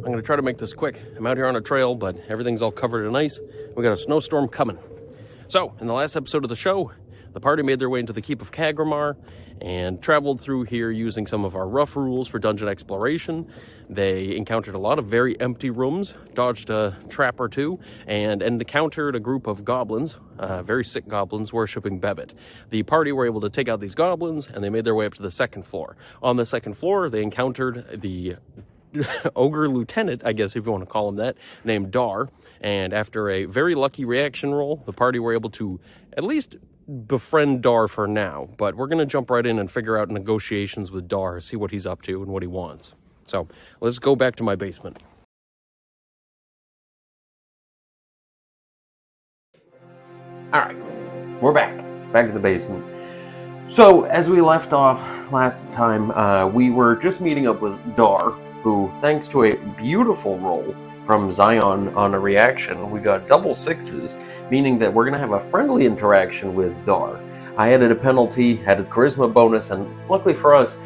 I'm going to try to make this quick. I'm out here on a trail, but everything's all covered in ice. We got a snowstorm coming. So, in the last episode of the show, the party made their way into the Keep of Kagrummar and traveled through here using some of our rough rules for dungeon exploration. They encountered a lot of very empty rooms, dodged a trap or two, and encountered a group of goblins, very sick goblins, worshipping Bebet. The party were able to take out these goblins, and they made their way up to the second floor. On the second floor, they encountered the ogre lieutenant, I guess if you want to call him that, named Dar. And after a very lucky reaction roll, the party were able to at least befriend Dar for now. But we're going to jump right in and figure out negotiations with Dar, see what he's up to and what he wants. So let's go back to my basement. All right, we're back to the basement. So as we left off last time, we were just meeting up with Dar, who, thanks to a beautiful roll from Zion on a reaction, we got double sixes, meaning that we're going to have a friendly interaction with Dar. I added a penalty, added charisma bonus, and luckily for us,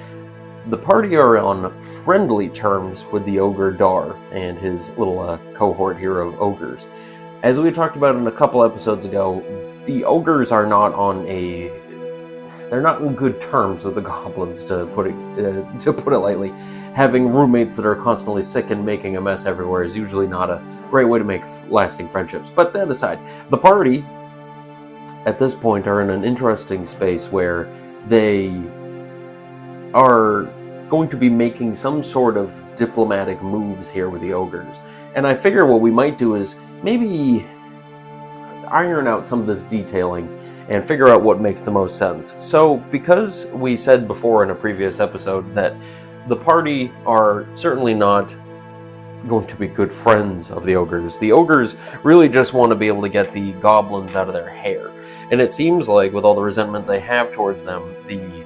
the party are on friendly terms with the ogre Dar and his little cohort here of ogres. As we talked about in a couple episodes ago, the ogres are not on they're not in good terms with the goblins, to put it lightly. Having roommates that are constantly sick and making a mess everywhere is usually not a great way to make lasting friendships. But that aside, the party at this point are in an interesting space where they are going to be making some sort of diplomatic moves here with the ogres. And I figure what we might do is maybe iron out some of this detailing and figure out what makes the most sense. So, because we said before in a previous episode that the party are certainly not going to be good friends of the ogres really just want to be able to get the goblins out of their hair. And it seems like, with all the resentment they have towards them, the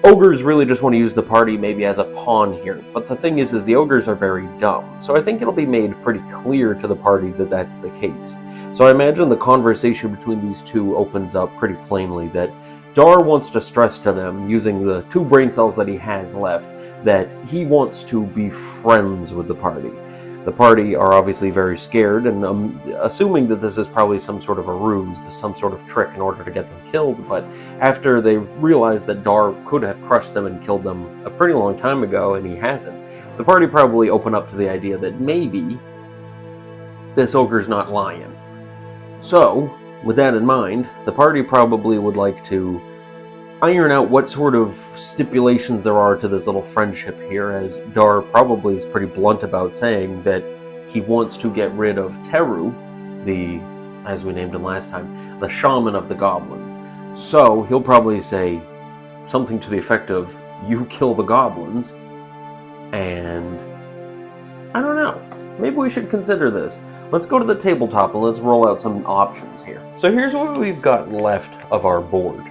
ogres really just want to use the party maybe as a pawn here. But the thing is the ogres are very dumb. So I think it'll be made pretty clear to the party that that's the case. So I imagine the conversation between these two opens up pretty plainly that Dar wants to stress to them, using the 2 brain cells that he has left, that he wants to be friends with the party. The party are obviously very scared, and assuming that this is probably some sort of a ruse, some sort of trick in order to get them killed, but after they've realized that Dar could have crushed them and killed them a pretty long time ago, and he hasn't, the party probably open up to the idea that maybe this ogre's not lying. So, with that in mind, the party probably would like to iron out what sort of stipulations there are to this little friendship here, as Dar probably is pretty blunt about saying that he wants to get rid of Teru, as we named him last time, the shaman of the goblins. So he'll probably say something to the effect of, "You kill the goblins," and I don't know. Maybe we should consider this. Let's go to the tabletop and let's roll out some options here. So here's what we've got left of our board.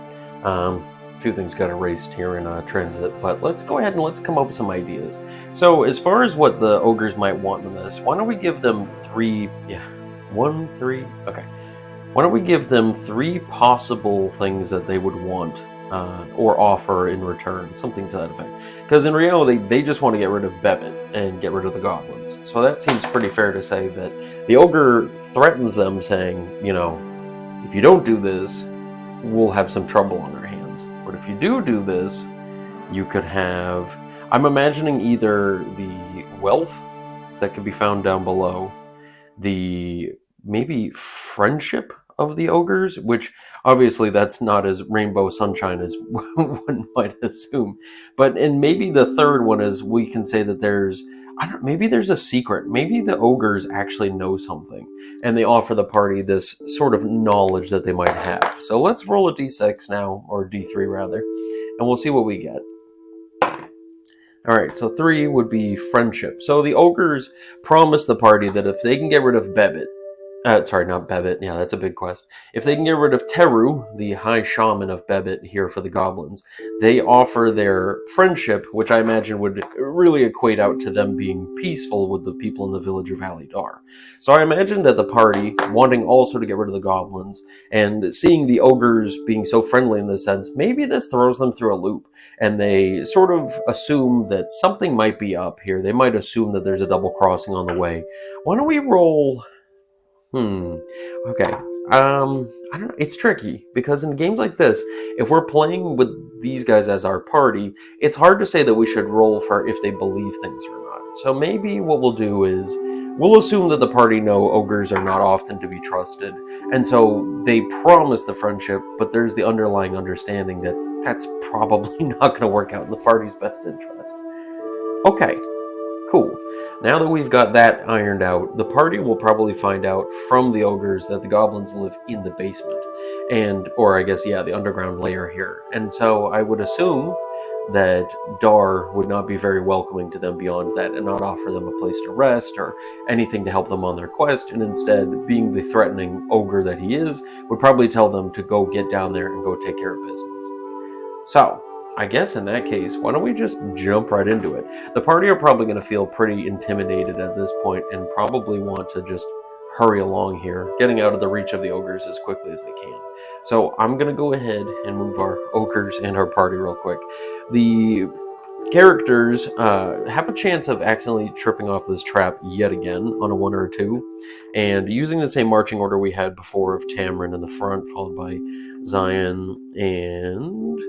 A few things got erased here in transit, but let's go ahead and let's come up with some ideas. So as far as what the ogres might want in this, why don't we give them 3, okay. Why don't we give them 3 possible things that they would want or offer in return, something to that effect. Because in reality, they just want to get rid of Bebet and get rid of the goblins. So that seems pretty fair to say that the ogre threatens them, saying, if you don't do this, we'll have some trouble on our hands. But if you do this, you could have, I'm imagining either the wealth that could be found down below, the maybe friendship of the ogres, which obviously that's not as rainbow sunshine as one might assume. And maybe the third one is, we can say that maybe there's a secret. Maybe the ogres actually know something, and they offer the party this sort of knowledge that they might have. So let's roll a d6 now, or d3 rather, and we'll see what we get. Alright, so 3 would be friendship. So the ogres promise the party that if they can get rid of Bebet, Sorry, not Bebit. Yeah, that's a big quest. If they can get rid of Teru, the high shaman of Bebit here for the goblins, they offer their friendship, which I imagine would really equate out to them being peaceful with the people in the village of Valley Dar. So I imagine that the party, wanting also to get rid of the goblins, and seeing the ogres being so friendly in this sense, maybe this throws them through a loop, and they sort of assume that something might be up here. They might assume that there's a double crossing on the way. Why don't we roll... Okay. I don't know. It's tricky because in games like this, if we're playing with these guys as our party, it's hard to say that we should roll for if they believe things or not. So maybe what we'll do is we'll assume that the party know ogres are not often to be trusted, and so they promise the friendship, but there's the underlying understanding that that's probably not going to work out in the party's best interest. Okay. Cool. Now that we've got that ironed out, the party will probably find out from the ogres that the goblins live in the basement. Or I guess, yeah, the underground layer here. And so I would assume that Dar would not be very welcoming to them beyond that and not offer them a place to rest or anything to help them on their quest. And instead, being the threatening ogre that he is, would probably tell them to go get down there and go take care of business. So, I guess in that case, why don't we just jump right into it? The party are probably going to feel pretty intimidated at this point and probably want to just hurry along here, getting out of the reach of the ogres as quickly as they can. So I'm going to go ahead and move our ogres and our party real quick. The characters have a chance of accidentally tripping off this trap yet again on a 1 or a 2, and using the same marching order we had before of Tamrin in the front, followed by Zion and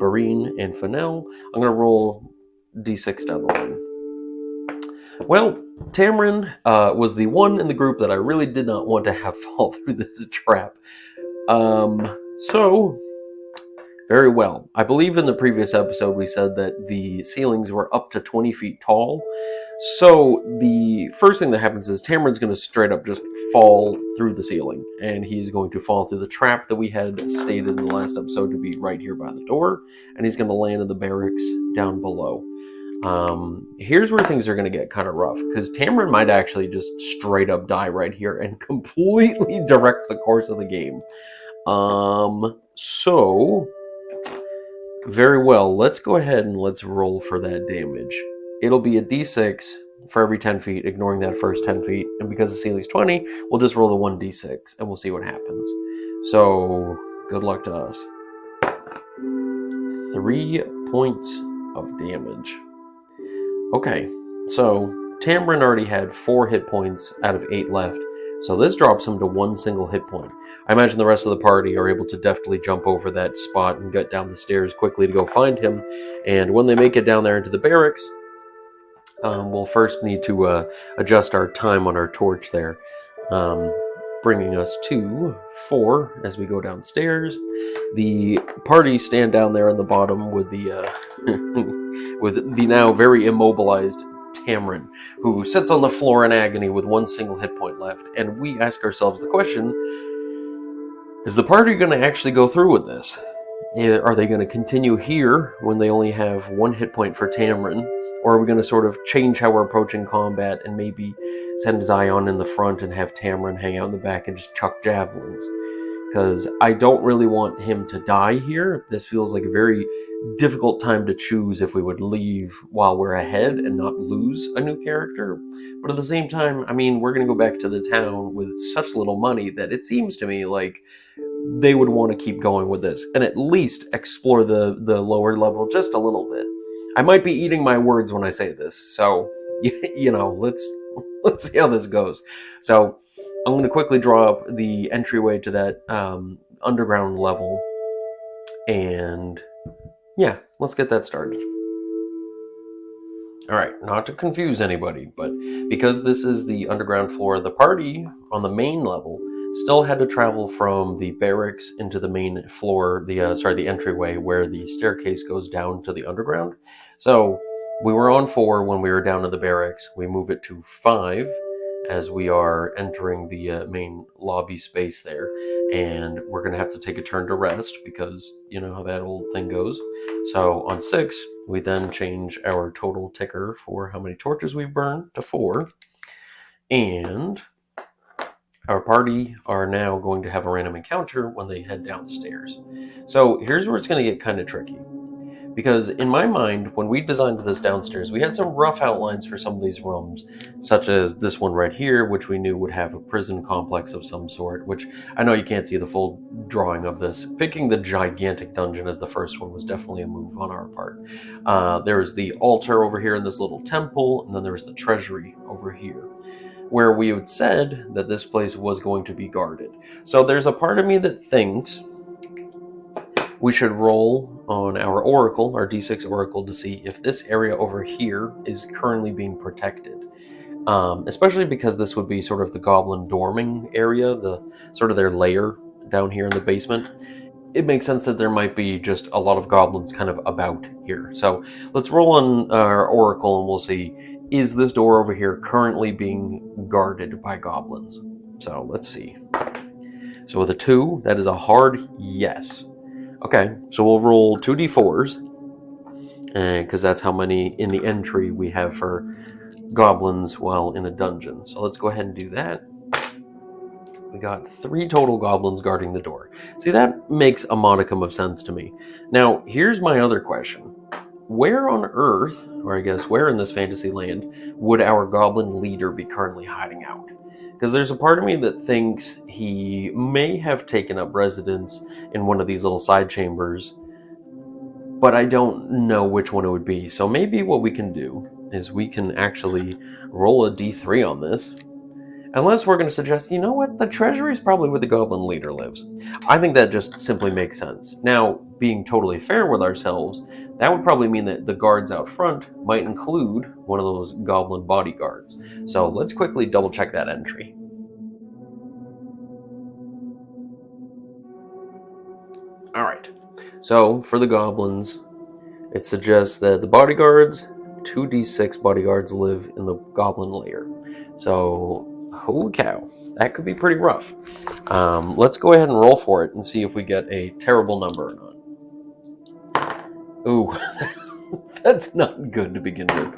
Barine and Fennel, I'm going to roll d6 down the line. Well, Tamrin was the one in the group that I really did not want to have fall through this trap. So, very well. I believe in the previous episode we said that the ceilings were up to 20 feet tall. So the first thing that happens is Tamrin's going to straight up just fall through the ceiling, and he's going to fall through the trap that we had stated in the last episode to be right here by the door, and he's going to land in the barracks down below. Here's where things are going to get kind of rough, because Tamrin might actually just straight up die right here and completely direct the course of the game. So, very well, let's go ahead and let's roll for that damage. It'll be a d6 for every 10 feet, ignoring that first 10 feet. And because the ceiling's 20, we'll just roll the 1d6 and we'll see what happens. So, good luck to us. 3 points of damage. Okay, so Tamrin already had 4 hit points out of 8 left. So this drops him to 1 single hit point. I imagine the rest of the party are able to deftly jump over that spot and get down the stairs quickly to go find him. And when they make it down there into the barracks, we'll first need to adjust our time on our torch there, bringing us to 4 as we go downstairs. The party stand down there on the bottom with the with the now very immobilized Tamrin, who sits on the floor in agony with 1 single hit point left. And we ask ourselves the question, is the party going to actually go through with this? Are they going to continue here when they only have 1 hit point for Tamrin? Or are we going to sort of change how we're approaching combat and maybe send Zion in the front and have Tamrin hang out in the back and just chuck javelins? Because I don't really want him to die here. This feels like a very difficult time to choose if we would leave while we're ahead and not lose a new character. But at the same time, I mean, we're going to go back to the town with such little money that it seems to me like they would want to keep going with this and at least explore the lower level just a little bit. I might be eating my words when I say this, so let's see how this goes. So I'm going to quickly draw up the entryway to that underground level, and yeah, let's get that started. Alright, not to confuse anybody, but because this is the underground floor, the party on the main level still had to travel from the barracks into the main floor, the entryway where the staircase goes down to the underground. So we were on 4 when we were down in the barracks. We move it to 5 as we are entering the main lobby space there. And we're going to have to take a turn to rest because you know how that old thing goes. So on 6, we then change our total ticker for how many torches we've burned to 4. And Our party are now going to have a random encounter when they head downstairs. So here's where it's going to get kind of tricky. Because in my mind, when we designed this downstairs, we had some rough outlines for some of these rooms, such as this one right here, which we knew would have a prison complex of some sort, which I know you can't see the full drawing of this. Picking the gigantic dungeon as the first one was definitely a move on our part. There was the altar over here in this little temple, and then there was the treasury over here, where we had said that this place was going to be guarded. So there's a part of me that thinks we should roll on our oracle, our d6 oracle, to see if this area over here is currently being protected. Especially because this would be sort of the goblin dorming area, the sort of their lair down here in the basement. It makes sense that there might be just a lot of goblins kind of about here. So let's roll on our oracle and we'll see, is this door over here currently being guarded by goblins? So let's see. So with a 2, that is a hard yes. Okay, so we'll roll 2d4s, because that's how many in the entry we have for goblins while in a dungeon. So let's go ahead and do that. We got 3 total goblins guarding the door. See, that makes a modicum of sense to me. Now, here's my other question. Where on Earth, or I guess where in this fantasy land, would our goblin leader be currently hiding out? Because there's a part of me that thinks he may have taken up residence in one of these little side chambers, but I don't know which one it would be. So maybe what we can do is we can actually roll a d3 on this. Unless we're going to suggest, you know what, the treasury is probably where the goblin leader lives. I think that just simply makes sense. Now, being totally fair with ourselves, that would probably mean that the guards out front might include one of those goblin bodyguards. So let's quickly double check that entry. Alright, so for the goblins, it suggests that the bodyguards, 2d6 bodyguards, live in the goblin lair. So, holy cow, that could be pretty rough. Let's go ahead and roll for it and see if we get a terrible number or not. Ooh, that's not good to begin with.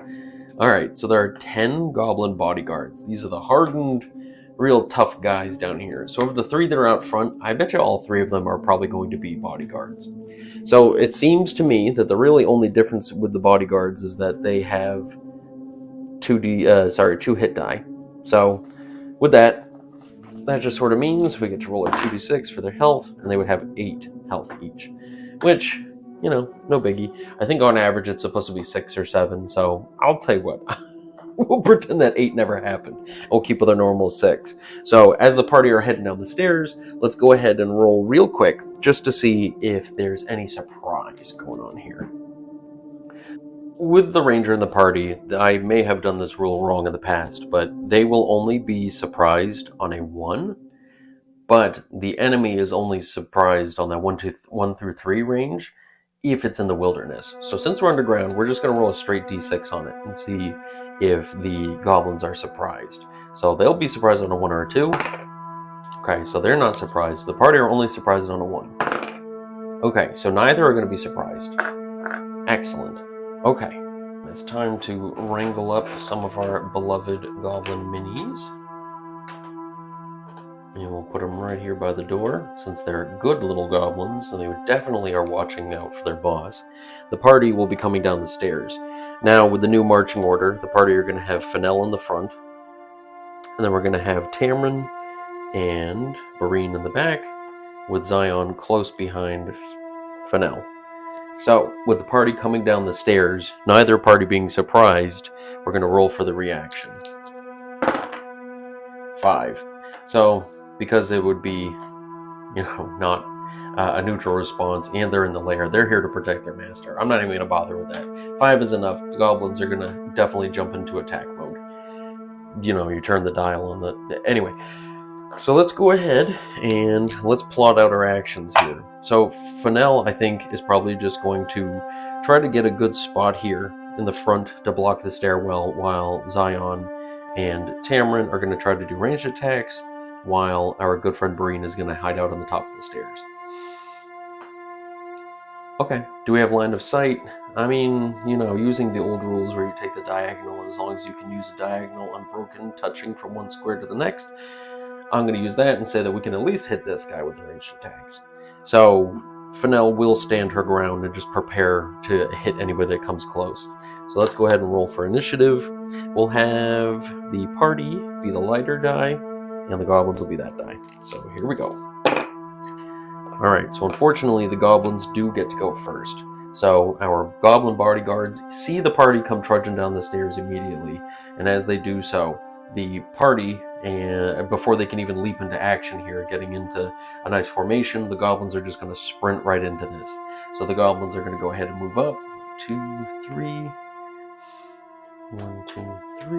Alright, so there are 10 goblin bodyguards. These are the hardened, real tough guys down here. So of the 3 that are out front, I bet you all 3 of them are probably going to be bodyguards. So it seems to me that the really only difference with the bodyguards is that they have 2 hit die. So with that just sort of means we get to roll a 2d6 for their health, and they would have 8 health each. Which, you know, no biggie. I think on average it's supposed to be 6 or 7, so I'll tell you what. We'll pretend that 8 never happened. We'll keep with our normal 6. So as the party are heading down the stairs, let's go ahead and roll real quick just to see if there's any surprise going on here. With the ranger in the party, I may have done this rule wrong in the past, but they will only be surprised on a 1, but the enemy is only surprised on that 1 through 3 range if it's in the wilderness. So since we're underground, we're just going to roll a straight d6 on it and see if the goblins are surprised. So they'll be surprised on a 1 or a 2. Okay, so they're not surprised. The party are only surprised on a 1. Okay, so neither are going to be surprised. Excellent. Okay, it's time to wrangle up some of our beloved goblin minis. And we'll put them right here by the door, since they're good little goblins, and they definitely are watching out for their boss. The party will be coming down the stairs. Now, with the new marching order, the party are going to have Fennel in the front, and then we're going to have Tamron and Bareen in the back, with Zion close behind Fennel. So, with the party coming down the stairs, neither party being surprised, we're going to roll for the reaction. 5. So, because it would be, not a neutral response, and they're in the lair, they're here to protect their master. I'm not even going to bother with that. 5 is enough. The goblins are going to definitely jump into attack mode. You turn the dial on the... Anyway, so let's go ahead and let's plot out our actions here. So Fennel, I think, is probably just going to try to get a good spot here in the front to block the stairwell, while Zion and Tamron are going to try to do ranged attacks, while our good friend Bareen is going to hide out on the top of the stairs. Okay, do we have line of sight? I mean, using the old rules where you take the diagonal, as long as you can use a diagonal unbroken, touching from one square to the next, I'm going to use that and say that we can at least hit this guy with ranged attacks. So Fennel will stand her ground and just prepare to hit anybody that comes close. So let's go ahead and roll for initiative. We'll have the party be the lighter die, and the goblins will be that die. So here we go. Alright, so unfortunately the goblins do get to go first. So our goblin bodyguards see the party come trudging down the stairs immediately, and as they do so, the party, and before they can even leap into action here, getting into a nice formation, the goblins are just going to sprint right into this. So the goblins are going to go ahead and move up. 2, 3. 1, 2, 3.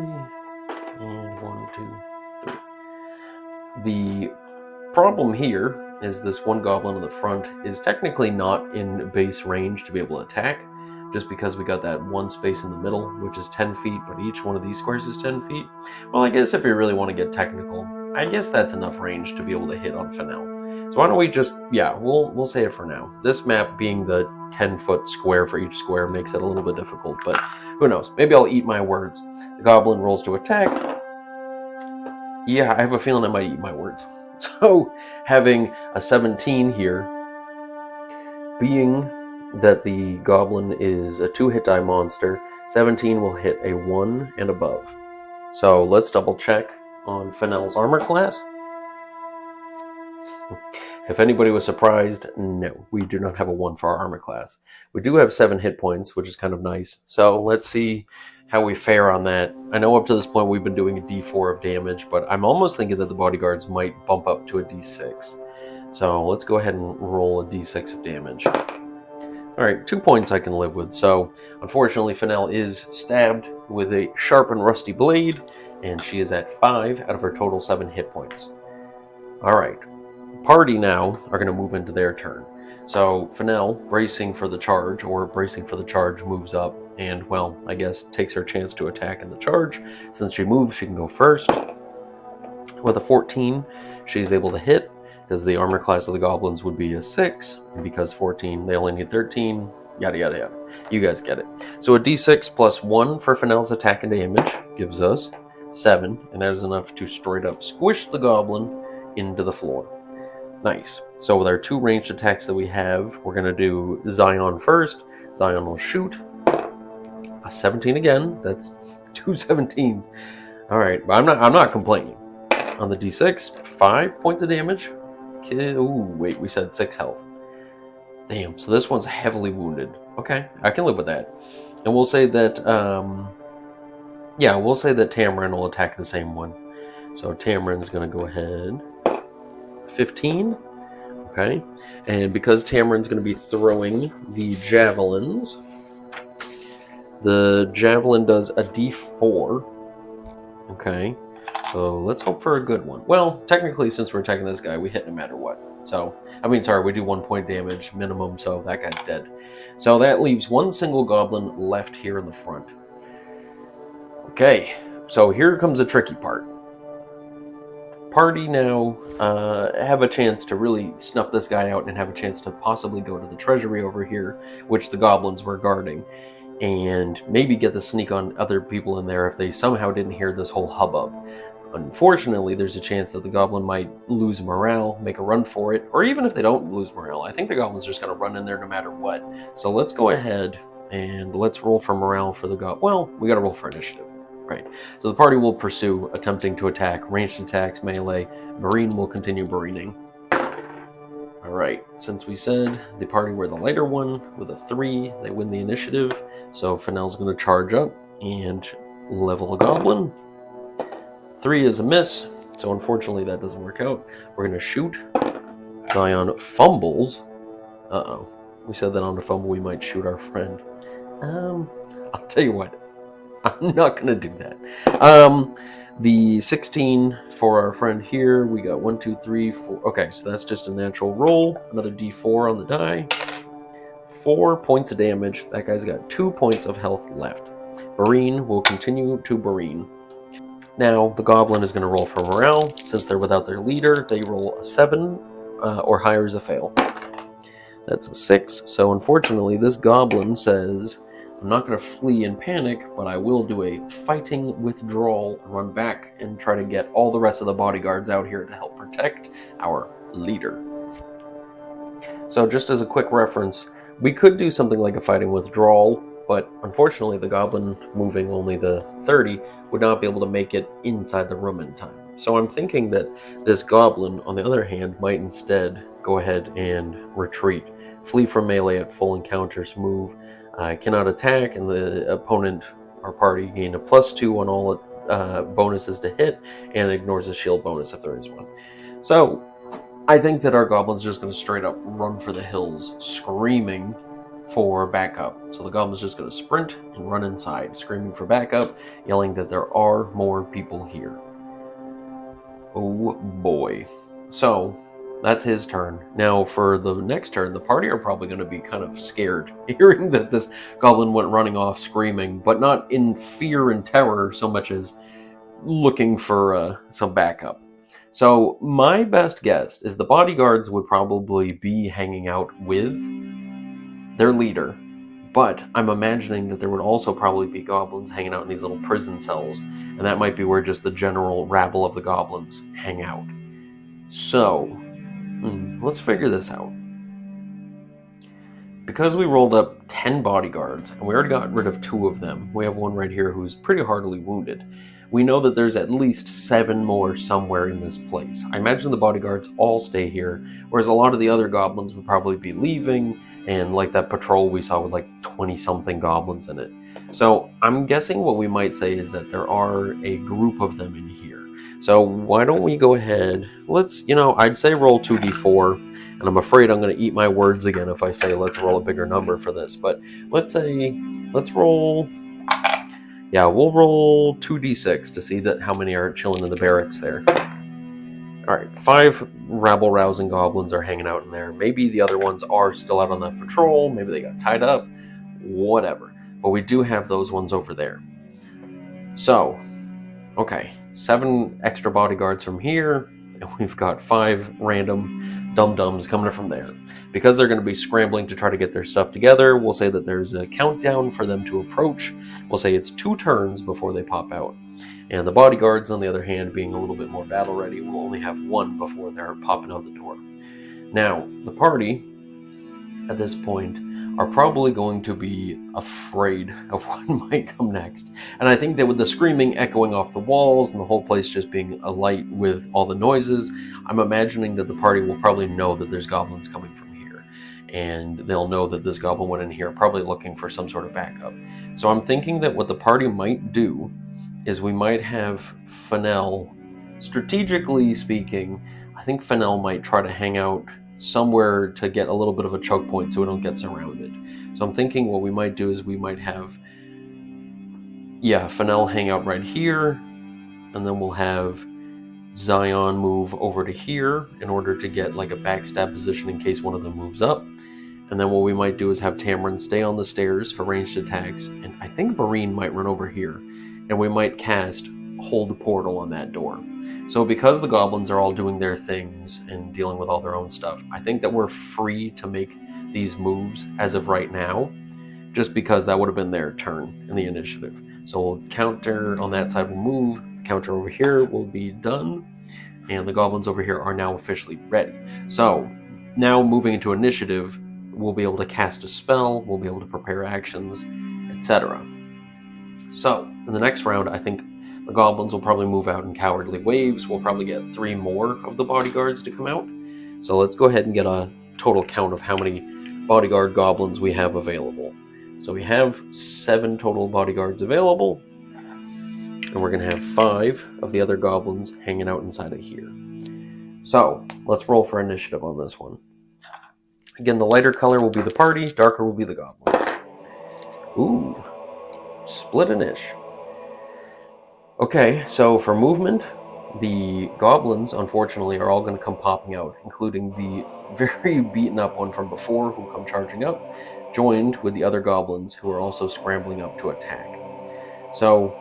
And 1, 2, 3. The problem here is this one goblin in the front is technically not in base range to be able to attack, just because we got that one space in the middle, which is 10 feet, but each one of these squares is 10 feet. Well, I guess if you really want to get technical, I guess that's enough range to be able to hit on Fennel. So why don't we just, we'll say it for now. This map being the 10-foot square for each square makes it a little bit difficult, but who knows? Maybe I'll eat my words. The goblin rolls to attack. Yeah, I have a feeling I might eat my words. So, having a 17 here, being that the goblin is a 2-hit die monster, 17 will hit a 1 and above. So let's double check on Fennel's armor class. If anybody was surprised, no, we do not have a 1 for our armor class. We do have 7 hit points, which is kind of nice. So let's see how we fare on that. I know up to this point we've been doing a d4 of damage, but I'm almost thinking that the bodyguards might bump up to a d6. So let's go ahead and roll a d6 of damage. Alright, 2 points I can live with. So unfortunately Fennel is stabbed with a sharp and rusty blade, and she is at 5 out of her total 7 hit points. Alright. Party now are going to move into their turn. So Fennel, bracing for the charge, moves up and, well, I guess takes her chance to attack in the charge. Since she moves, she can go first. With a 14, she's able to hit, because the armor class of the goblins would be a 6, and because 14, they only need 13, yada yada yada. You guys get it. So a d6 plus 1 for Fennel's attack and damage gives us 7, and that is enough to straight up squish the goblin into the floor. Nice. So with our 2 ranged attacks that we have, we're going to do Zion first. Zion will shoot. A 17 again. That's 2 17s. Alright, but I'm not complaining. On the d6, 5 points of damage. Ooh, wait, we said 6 health. Damn, so this one's heavily wounded. Okay, I can live with that. And we'll say that, we'll say that Tamarin will attack the same one. So Tamarin's going to go ahead. 15. Okay, and because Tamarin's going to be throwing the javelins, the javelin does a d4. Okay, so let's hope for a good one. Well, technically, since we're attacking this guy, we hit no matter what. So, we do 1 point damage minimum, so that guy's dead. So that leaves 1 single goblin left here in the front. Okay, so here comes the tricky part. Party now have a chance to really snuff this guy out and have a chance to possibly go to the treasury over here, which the goblins were guarding, and maybe get the sneak on other people in there if they somehow didn't hear this whole hubbub. Unfortunately, there's a chance that the goblin might lose morale, make a run for it, or even if they don't lose morale, I think the goblin's just going to run in there no matter what. So let's go ahead and let's roll for morale for the goblin. Well, we got to roll for initiative. Right. So the party will pursue, attempting to attack, ranged attacks, melee. Marine will continue marine. Alright, since we said the party were the lighter one, with a 3, they win the initiative. So Fennel's going to charge up and level a goblin. 3 is a miss, so unfortunately that doesn't work out. We're going to shoot. Zion fumbles. Uh-oh. We said that on the fumble we might shoot our friend. I'll tell you what. I'm not going to do that. The 16 for our friend here, we got 1, 2, 3, 4. Okay, so that's just a natural roll. Another d4 on the die. 4 points of damage. That guy's got 2 points of health left. Marine will continue to marine. Now, the goblin is going to roll for morale. Since they're without their leader, they roll a 7 or higher is a fail. That's a 6. So unfortunately, this goblin says, I'm not going to flee in panic, but I will do a fighting withdrawal, run back, and try to get all the rest of the bodyguards out here to help protect our leader. So just as a quick reference, we could do something like a fighting withdrawal, but unfortunately the goblin moving only the 30 would not be able to make it inside the room in time. So I'm thinking that this goblin, on the other hand, might instead go ahead and retreat, flee from melee at full encounters, move, cannot attack, and the opponent or party gain a +2 on all bonuses to hit, and ignores a shield bonus if there is one. So I think that our goblin's just going to straight up run for the hills, screaming for backup. So the goblin's just going to sprint and run inside, screaming for backup, yelling that there are more people here. Oh boy. So that's his turn. Now for the next turn, the party are probably going to be kind of scared, hearing that this goblin went running off screaming, but not in fear and terror so much as looking for some backup. So my best guess is the bodyguards would probably be hanging out with their leader, but I'm imagining that there would also probably be goblins hanging out in these little prison cells, and that might be where just the general rabble of the goblins hang out. So, let's figure this out. Because we rolled up 10 bodyguards, and we already got rid of 2 of them, we have one right here who's pretty heartily wounded. We know that there's at least 7 more somewhere in this place. I imagine the bodyguards all stay here, whereas a lot of the other goblins would probably be leaving, and like that patrol we saw with like 20-something goblins in it. So I'm guessing what we might say is that there are a group of them in here. So why don't we go ahead, I'd say roll 2d4, and I'm afraid I'm going to eat my words again if I say let's roll a bigger number for this, but let's roll... Yeah, we'll roll 2d6 to see how many are chilling in the barracks there. Alright, 5 rabble-rousing goblins are hanging out in there. Maybe the other ones are still out on that patrol, maybe they got tied up, whatever. But we do have those ones over there. So, okay, 7 extra bodyguards from here, and we've got 5 random dum-dums coming from there. Because they're going to be scrambling to try to get their stuff together, we'll say that there's a countdown for them to approach. We'll say it's 2 turns before they pop out. And the bodyguards, on the other hand, being a little bit more battle ready, will only have 1 before they're popping out the door. Now, the party, at this point, are probably going to be afraid of what might come next. And I think that with the screaming echoing off the walls and the whole place just being alight with all the noises, I'm imagining that the party will probably know that there's goblins coming from here. And they'll know that this goblin went in here probably looking for some sort of backup. So I'm thinking that what the party might do is we might have Fennel, strategically speaking, I think Fennel might try to hang out somewhere to get a little bit of a choke point so we don't get surrounded. So I'm thinking what we might do is we might have, Fennel hang out right here, and then we'll have Zion move over to here in order to get like a backstab position in case one of them moves up. And then what we might do is have Tamarin stay on the stairs for ranged attacks, and I think Marine might run over here, and we might cast Hold Portal on that door. So because the goblins are all doing their things and dealing with all their own stuff, I think that we're free to make these moves as of right now, just because that would have been their turn in the initiative. So we'll counter on that side will move, counter over here will be done, and the goblins over here are now officially ready. So now moving into initiative, we'll be able to cast a spell, we'll be able to prepare actions, etc. So in the next round, I think the goblins will probably move out in cowardly waves. We'll probably get 3 more of the bodyguards to come out. So let's go ahead and get a total count of how many bodyguard goblins we have available. So we have 7 total bodyguards available, and we're going to have 5 of the other goblins hanging out inside of here. So let's roll for initiative on this one. Again, the lighter color will be the party, darker will be the goblins. Ooh, split an ish. Okay, so for movement, the goblins, unfortunately, are all going to come popping out, including the very beaten up one from before who come charging up, joined with the other goblins who are also scrambling up to attack. So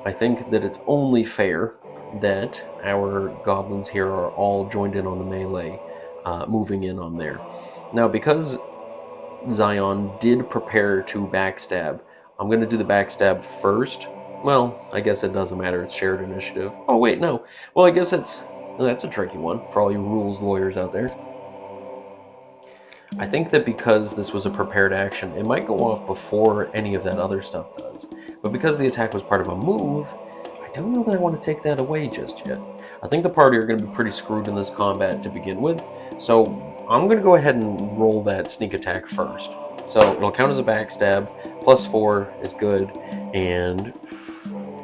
I think that it's only fair that our goblins here are all joined in on the melee, moving in on there. Now, because Zion did prepare to backstab, I'm going to do the backstab first. Well, I guess it doesn't matter. It's shared initiative. Oh, wait, no. Well, I guess that's a tricky one for all you rules lawyers out there. I think that because this was a prepared action, it might go off before any of that other stuff does. But because the attack was part of a move, I don't know that I want to take that away just yet. I think the party are going to be pretty screwed in this combat to begin with, so I'm going to go ahead and roll that sneak attack first. So it'll count as a backstab, +4 is good, and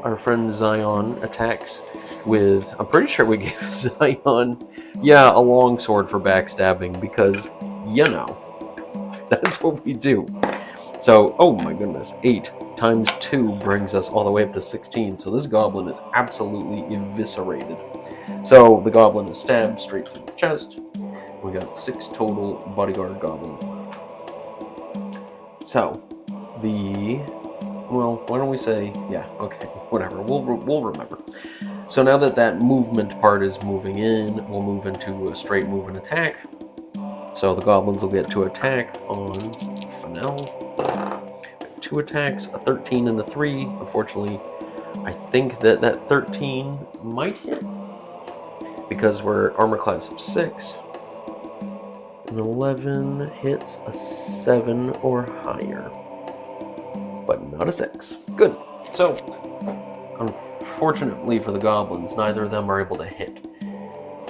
our friend Zion attacks with, I'm pretty sure we gave Zion, yeah, a longsword for backstabbing, because, you know, that's what we do. So, oh my goodness, 8 times 2 brings us all the way up to 16, so this goblin is absolutely eviscerated. So the goblin is stabbed straight through the chest. We got 6 total bodyguard goblins left. So, well, why don't we say, yeah, okay, whatever, we'll remember. So now that movement part is moving in, we'll move into a straight move and attack. So the goblins will get to attack on Fennel. 2 attacks, a 13 and a 3. Unfortunately, I think that 13 might hit because we're armor class of 6. An 11 hits a 7 or higher, but not a 6. Good. So, unfortunately for the goblins, neither of them are able to hit.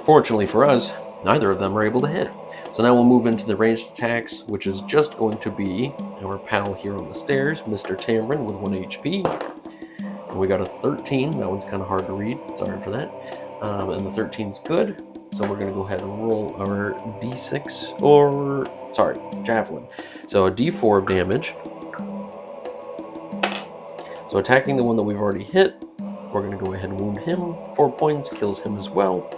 Fortunately for us, neither of them are able to hit. So now we'll move into the ranged attacks, which is just going to be our pal here on the stairs, Mr. Tamron with 1 HP. And we got a 13. That one's kind of hard to read. Sorry for that. And the 13's good. So we're going to go ahead and roll our d6, or, sorry, javelin. So a d4 of damage. So attacking the one that we've already hit, we're going to go ahead and wound him. 4 points, kills him as well.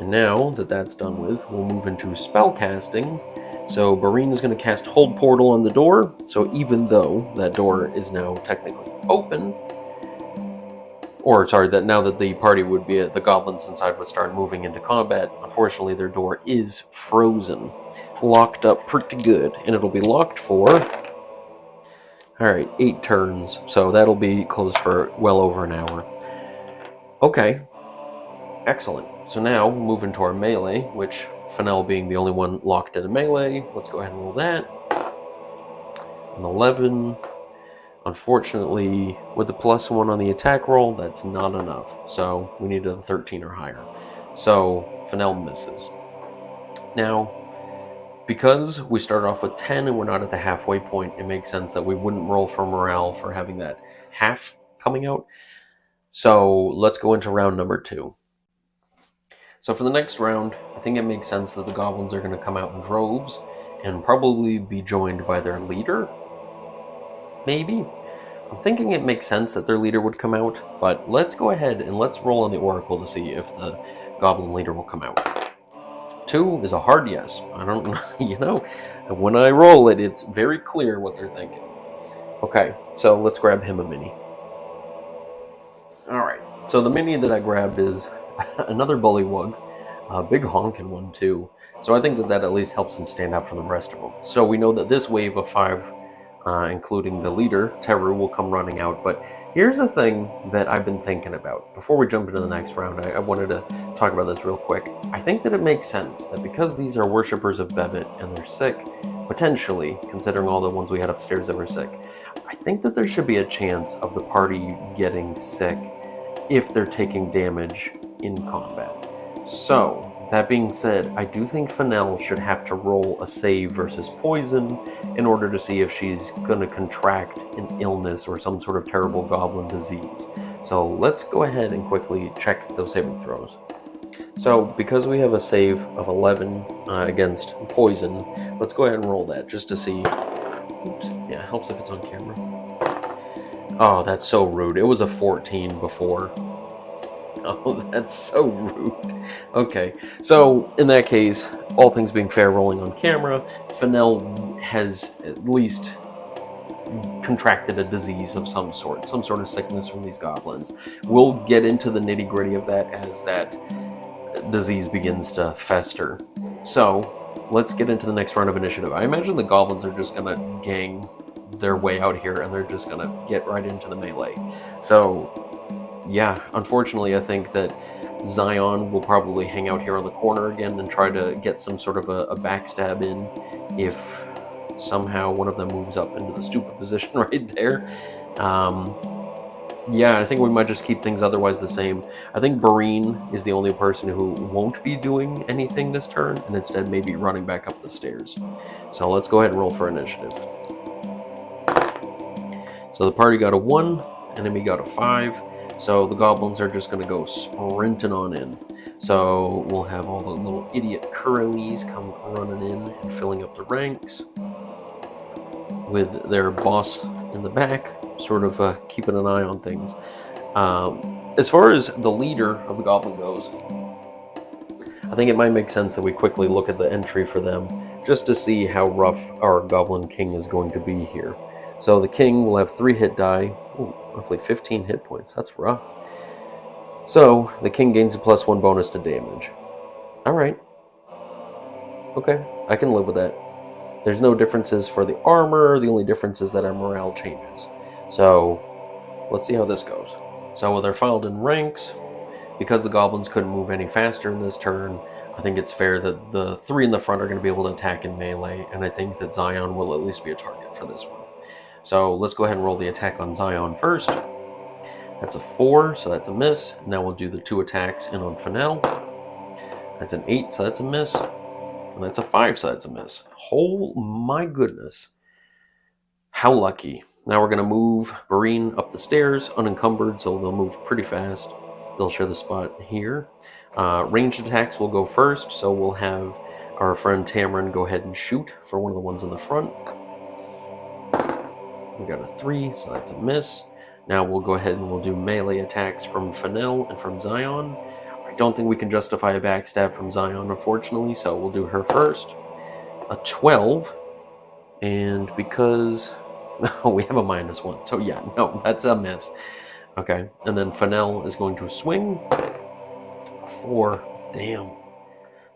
And now that that's done with, we'll move into spell casting. So Barine is going to cast Hold Portal on the door. So even though that door is now technically open, or sorry, that now that the party would be, the goblins inside would start moving into combat, unfortunately their door is frozen, locked up pretty good, and it'll be locked for, alright, 8 turns, so that'll be closed for well over an hour. Okay, excellent. So now we'll move into our melee, which Fennel being the only one locked in a melee. Let's go ahead and roll that. An 11. Unfortunately, with the +1 on the attack roll, that's not enough. So we need a 13 or higher. So Fennel misses. Now, because we started off with 10 and we're not at the halfway point, it makes sense that we wouldn't roll for morale for having that half coming out. So let's go into round number 2. So for the next round, I think it makes sense that the goblins are going to come out in droves and probably be joined by their leader. Maybe. I'm thinking it makes sense that their leader would come out, but let's go ahead and let's roll on the oracle to see if the goblin leader will come out. 2 is a hard yes. I don't know, you know, when I roll it, it's very clear what they're thinking. Okay, so let's grab him a mini. Alright, so the mini that I grabbed is another bullywug, a big honking one too. So I think that at least helps him stand out from the rest of them. So we know that this wave of 5, including the leader, Teru, will come running out. But here's the thing that I've been thinking about. Before we jump into the next round, I wanted to talk about this real quick. I think that it makes sense that because these are worshippers of Bevet and they're sick, potentially, considering all the ones we had upstairs that were sick, I think that there should be a chance of the party getting sick if they're taking damage in combat. So, that being said, I do think Fennel should have to roll a save versus poison in order to see if she's going to contract an illness or some sort of terrible goblin disease. So let's go ahead and quickly check those saving throws. So because we have a save of 11 against poison, let's go ahead and roll that just to see. Oops. Yeah, it helps if it's on camera. Oh, that's so rude. It was a 14 before. Oh, that's so rude. Okay, so in that case, all things being fair, rolling on camera, Fennel has at least contracted a disease of some sort of sickness from these goblins. We'll get into the nitty-gritty of that as that disease begins to fester. So, let's get into the next round of initiative. I imagine the goblins are just gonna gang their way out here, and they're just gonna get right into the melee. So, yeah, unfortunately, I think that Zion will probably hang out here on the corner again and try to get some sort of a backstab in if somehow one of them moves up into the stupid position right there. Yeah, I think we might just keep things otherwise the same. I think Bareen is the only person who won't be doing anything this turn, and instead maybe running back up the stairs. So let's go ahead and roll for initiative. So the party got a 1, enemy got a 5, so the goblins are just going to go sprinting on in. So we'll have all the little idiot curlies come running in and filling up the ranks, with their boss in the back, sort of keeping an eye on things. As far as the leader of the goblin goes, I think it might make sense that we quickly look at the entry for them, just to see how rough our goblin king is going to be here. So the king will have 3 hit die, roughly 15 hit points. That's rough. So the king gains a +1 bonus to damage. All right. Okay, I can live with that. There's no differences for the armor. The only difference is that our morale changes. So let's see how this goes. So they're filed in ranks. Because the goblins couldn't move any faster in this turn, I think it's fair that the 3 in the front are going to be able to attack in melee, and I think that Zion will at least be a target for this one. So let's go ahead and roll the attack on Zion first. That's a 4, so that's a miss. Now we'll do the 2 attacks in on Fennel. That's an 8, so that's a miss. And that's a 5, so that's a miss. Oh my goodness. How lucky. Now we're going to move Bareen up the stairs, unencumbered, so they'll move pretty fast. They'll share the spot here. Ranged attacks will go first, so we'll have our friend Tamarin go ahead and shoot for one of the ones in the front. We got a 3, so that's a miss. Now we'll go ahead and we'll do melee attacks from Fennel and from Zion. I don't think we can justify a backstab from Zion, unfortunately, so we'll do her first. A 12, and because... No, we have a -1, so yeah, no, that's a miss. Okay, and then Fennel is going to swing. 4. Damn.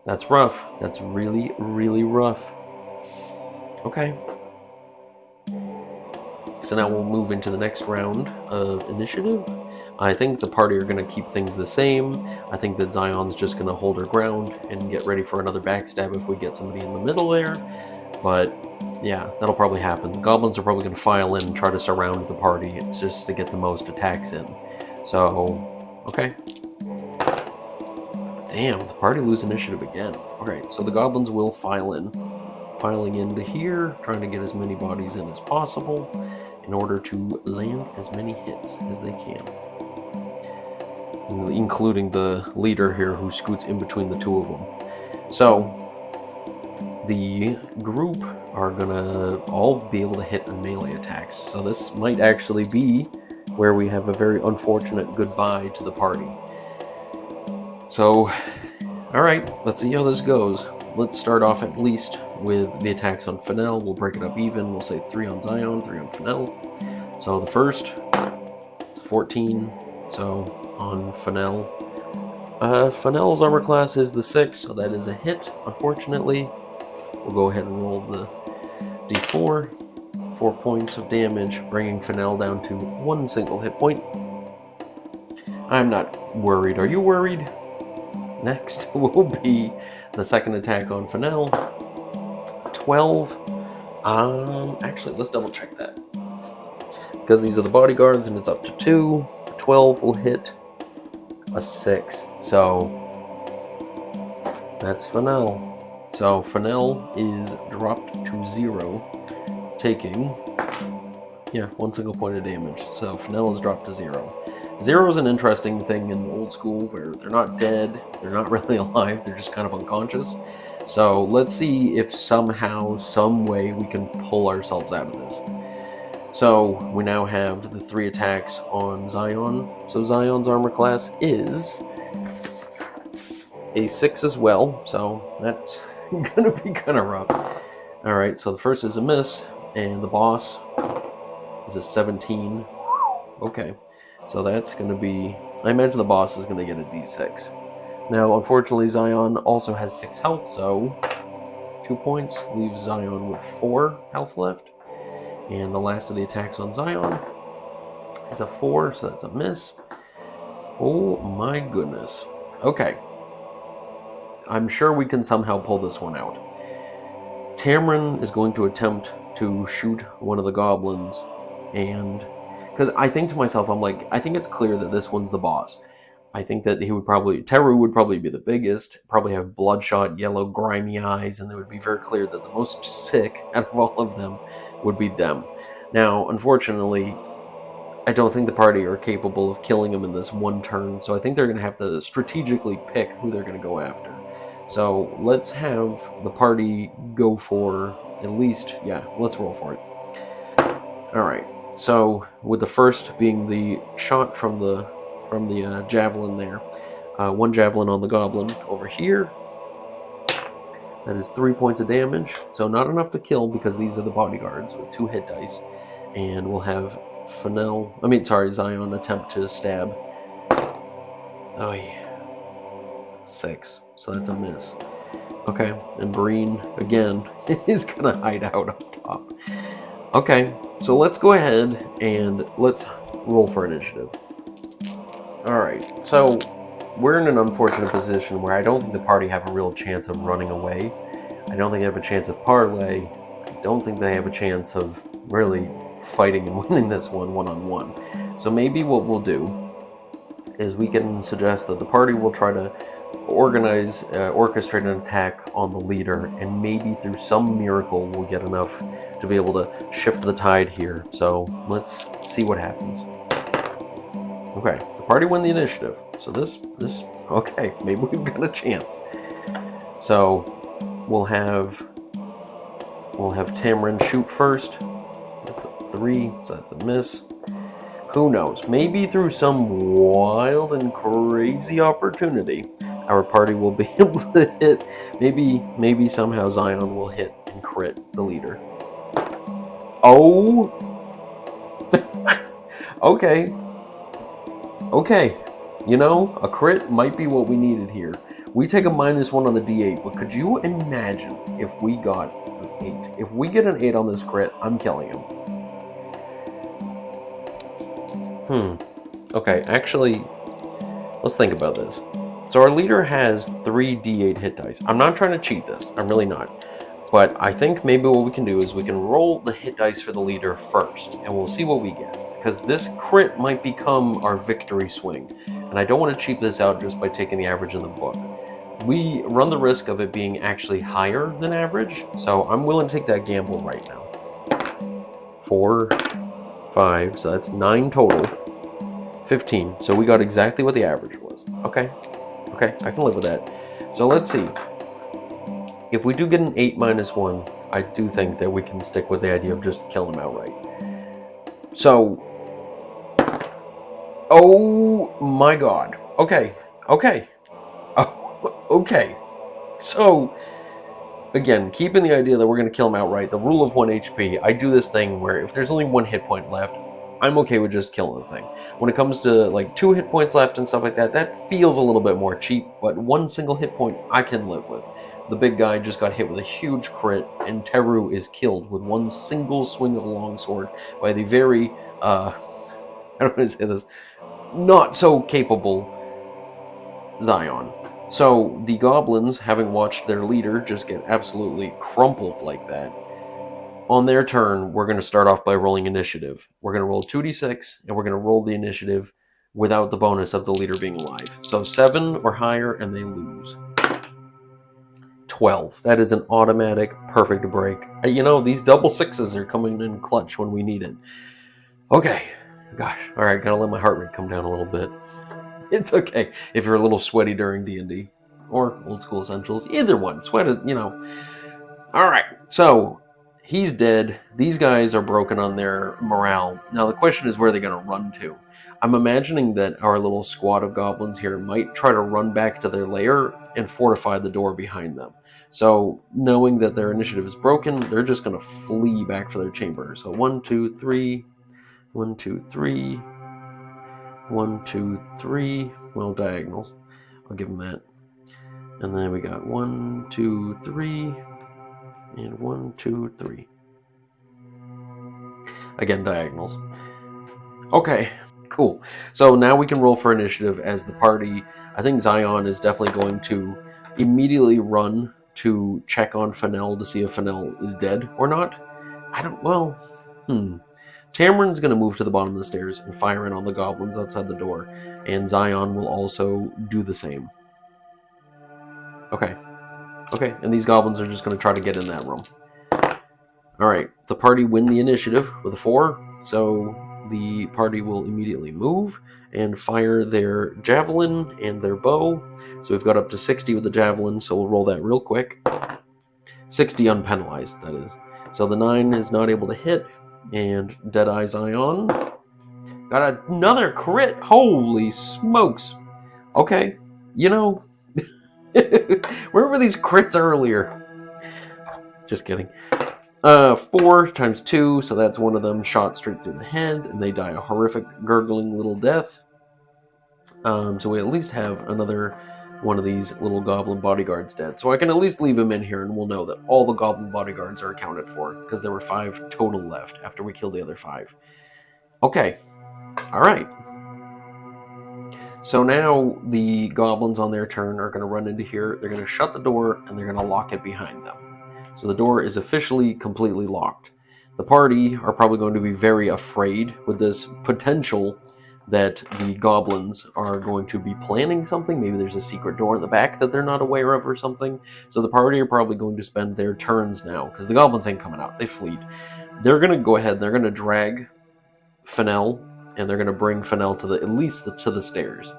That's rough. That's really, really rough. Okay. So now we'll move into the next round of initiative. I think the party are going to keep things the same. I think that Zion's just going to hold her ground and get ready for another backstab if we get somebody in the middle there. But yeah, that'll probably happen. The goblins are probably going to file in and try to surround the party just to get the most attacks in. So, okay. Damn, the party lose initiative again. Alright, so the goblins will file in. Filing into here, trying to get as many bodies in as possible in order to land as many hits as they can. Including the leader here who scoots in between the 2 of them. So, the group are gonna all be able to hit in melee attacks. So this might actually be where we have a very unfortunate goodbye to the party. So, alright, let's see how this goes. Let's start off at least with the attacks on Fennel. We'll break it up even. We'll say 3 on Zion, 3 on Fennel. So the first, it's 14. So on Fennel. Fennel's armor class is the 6, so that is a hit, unfortunately. We'll go ahead and roll the d4. 4 points of damage, bringing Fennel down to 1 single hit point. I'm not worried. Are you worried? Next will be the second attack on Fennel. 12. Actually, let's double check that. Because these are the bodyguards and it's up to 2. 12 will hit a 6. So that's Fennel. So Fennel is dropped to 0, taking 1 single point of damage. So Fennel is dropped to 0. 0 is an interesting thing in old school where they're not dead, they're not really alive, they're just kind of unconscious. So let's see if somehow, some way we can pull ourselves out of this. So we now have the 3 attacks on Zion. So Zion's armor class is a 6 as well, so that's gonna be kind of rough. Alright, so the first is a miss, and the boss is a 17. Okay, so that's gonna be... I imagine the boss is gonna get a d6. Now, unfortunately, Zion also has 6 health, so 2 points leaves Zion with 4 health left. And the last of the attacks on Zion is a 4, so that's a miss. Oh my goodness. Okay. I'm sure we can somehow pull this one out. Tamron is going to attempt to shoot one of the goblins, and because I think to myself, I'm like, I think it's clear that this one's the boss. I think that Teru would probably be the biggest, probably have bloodshot, yellow, grimy eyes, and it would be very clear that the most sick out of all of them would be them. Now, unfortunately, I don't think the party are capable of killing him in this one turn, so I think they're going to have to strategically pick who they're going to go after. So let's have the party go for at least, yeah, let's roll for it. Alright, so with the first being the shot from the javelin there. One javelin on the goblin over here. That is 3 points of damage. So not enough to kill because these are the bodyguards with 2 hit dice. And we'll have Zion attempt to stab. Oh yeah. 6. So that's a miss. Okay, and Breen, again, is gonna hide out up top. Okay, so let's go ahead and let's roll for initiative. Alright, so we're in an unfortunate position where I don't think the party have a real chance of running away. I don't think they have a chance of parlay. I don't think they have a chance of really fighting and winning this one-on-one. So maybe what we'll do is we can suggest that the party will try to orchestrate an attack on the leader, and maybe through some miracle we'll get enough to be able to shift the tide here. So let's see what happens. Okay, the party win the initiative. So okay, maybe we've got a chance. So we'll have Tamron shoot first. That's a 3, so that's a miss. Who knows? Maybe through some wild and crazy opportunity, our party will be able to hit. Maybe somehow Zion will hit and crit the leader. Oh! Okay. Okay. You know, a crit might be what we needed here. We take a -1 on the D8, but could you imagine if we got an 8? If we get an 8 on this crit, I'm killing him. Okay, actually, let's think about this. So our leader has 3 D8 hit dice. I'm not trying to cheat this. I'm really not. But I think maybe what we can do is we can roll the hit dice for the leader first, and we'll see what we get. Because this crit might become our victory swing. And I don't want to cheap this out just by taking the average in the book. We run the risk of it being actually higher than average, so I'm willing to take that gamble right now. 4, 5, so that's 9 total. 15, so we got exactly what the average was. Okay, I can live with that. So let's see. If we do get an 8 -1, I do think that we can stick with the idea of just killing him outright. So, oh my god. Okay. Oh, okay. So, again, keeping the idea that we're going to kill him outright, the rule of 1 HP, I do this thing where if there's only 1 hit point left, I'm okay with just killing the thing. When it comes to like 2 hit points left and stuff like that, that feels a little bit more cheap, but 1 single hit point I can live with. The big guy just got hit with a huge crit, and Teru is killed with 1 single swing of a longsword by the very, I don't want to say this, not so capable Zion. So the goblins, having watched their leader just get absolutely crumpled like that, on their turn, we're going to start off by rolling initiative. We're going to roll 2d6, and we're going to roll the initiative without the bonus of the leader being alive. So 7 or higher, and they lose. 12. That is an automatic perfect break. You know, these double 6s are coming in clutch when we need it. Okay. Gosh. All right, gotta let my heart rate come down a little bit. It's okay if you're a little sweaty during D&D. Or Old School Essentials. Either one. Sweat it, you know. Alright, so he's dead. These guys are broken on their morale. Now the question is where are they going to run to? I'm imagining that our little squad of goblins here might try to run back to their lair and fortify the door behind them. So knowing that their initiative is broken, they're just going to flee back for their chamber. So 1, 2, 3, 1, 2, 3, 1, 2, 3. Well, diagonals. I'll give them that. And then we got 1, 2, 3, and 1, 2, 3. Again, diagonals. Okay, cool. So now we can roll for initiative as the party. I think Zion is definitely going to immediately run to check on Fennel to see if Fennel is dead or not. Tamron's going to move to the bottom of the stairs and fire in on the goblins outside the door, and Zion will also do the same. Okay, and these goblins are just going to try to get in that room. Alright, the party win the initiative with a 4, so the party will immediately move and fire their javelin and their bow. So we've got up to 60 with the javelin, so we'll roll that real quick. 60 unpenalized, that is. So the 9 is not able to hit, and Deadeye Zion got another crit. Holy smokes. Okay, where were these crits earlier? Just kidding. 4 times 2, so that's one of them shot straight through the head, and they die a horrific, gurgling little death. So we at least have another one of these little goblin bodyguards dead. So I can at least leave him in here, and we'll know that all the goblin bodyguards are accounted for, because there were 5 total left after we killed the other 5. Okay. Alright. So now the goblins on their turn are going to run into here, they're going to shut the door, and they're going to lock it behind them. So the door is officially completely locked. The party are probably going to be very afraid with this potential that the goblins are going to be planning something. Maybe there's a secret door in the back that they're not aware of or something. So the party are probably going to spend their turns now, because the goblins ain't coming out. They fleed. They're going to go ahead, they're going to drag Fennel, and they're going to bring Fennel to at least to the stairs.